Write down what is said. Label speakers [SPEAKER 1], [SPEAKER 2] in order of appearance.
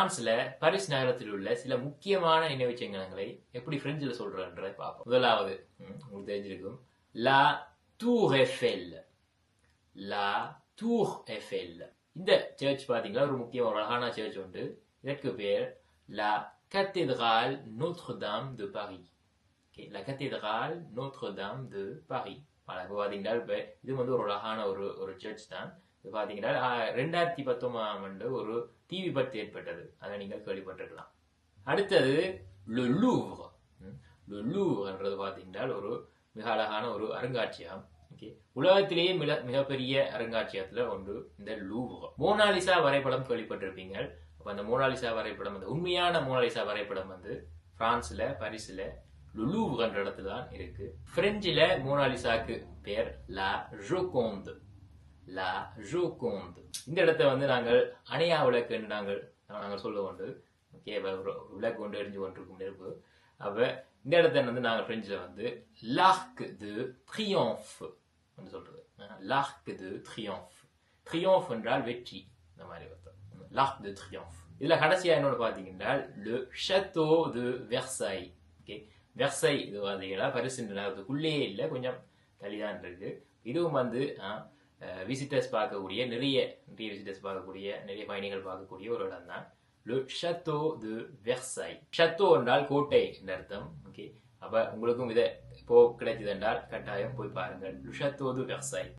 [SPEAKER 1] பிரான்ஸ்ல பாரிஸ் நகரத்தில் உள்ள சில முக்கியமான நினைவு சின்னங்களை எப்படி பிரெஞ்சில் சொல்றன்றதை பார்ப்போம். முதலாவது உங்களுக்கு தெரிஞ்சிருக்கும் லா டூர் எஃபெல். லா டூர் எஃபெல். இந்த சர்ச் பாத்தீங்களா ஒரு முக்கிய ஒரு அழகான சர்ச் உண்டு. இதற்கு பேர் லா cathédrale Notre-Dame de Paris. La cathédrale Notre-Dame de Paris. பாத்தீங்கன்னா இப்ப இது வந்து ஒரு அழகான ஒரு சர்ச் தான். இது பாத்தீங்கன்னா 2019ஆம் ஆண்டு ஒரு தீ விபத்து ஏற்பட்டது. அதை நீங்கள் கேள்விப்பட்டிருக்கலாம். அடுத்தது Le Louvre. Le Louvre என்றது பாத்தீங்கன்னா ஒரு மிக அழகான ஒரு அருங்காட்சியகம். உலகத்திலேயே மிகப்பெரிய அருங்காட்சியகத்துல ஒன்று இந்த லூவ்ர். மோனாலிசா வரைபடம் கேள்விப்பட்டிருப்பீங்க. அந்த மோனாலிசா வரைபடம், அந்த உண்மையான மோனாலிசா வரைபடம் வந்து பிரான்ஸ்ல பாரிஸ்ல லூவ்ர் என்ற இடத்துல தான் இருக்கு. பிரெஞ்சில மோனாலிசாக்கு பேர் லா ஜோகோந்து. லா ஜோகோந்து. இந்த இடத்தை வந்து நாங்கள் அணையா விளக்கு என்று நாங்கள் சொல்ல கொண்டு விளக்கு கொண்டு எரிஞ்சு கொண்டிருக்கும் நெருப்பு. அப்ப இந்த இடத்த வந்து நாங்கள் பிரெஞ்சில வந்து லார்க் து ட்ரியோம்ஃப் சொல்றது. லார்க் து ட்ரியோம்ஃப். ட்ரியோம்ஃப் என்றால் வெற்றி. இந்த மாதிரி அர்த்தம். லார்க் து ட்ரியோம்ஃப். இதுல கடைசியா என்னோட பாத்தீங்கன்னா le château de Versailles. வெர்சை இது பாத்தீங்கன்னா பாரிஸ் நகரத்துக்குள்ளே இல்லை, கொஞ்சம் தள்ளிதான் இருக்கு. இதுவும் வந்து விசிட்டர்ஸ் பார்க்கக்கூடிய நிறைய விசிட்டர்ஸ் பார்க்கக்கூடிய நிறைய பயணிகள் பார்க்கக்கூடிய ஒரு இடம் தான் le château de Versailles. château என்றால் கோட்டை என்ற அர்த்தம். ஓகே, அப்ப உங்களுக்கும் இதை இப்போ கிடைச்சது என்றால் கட்டாயம் போய் பாருங்கள். le château de Versailles.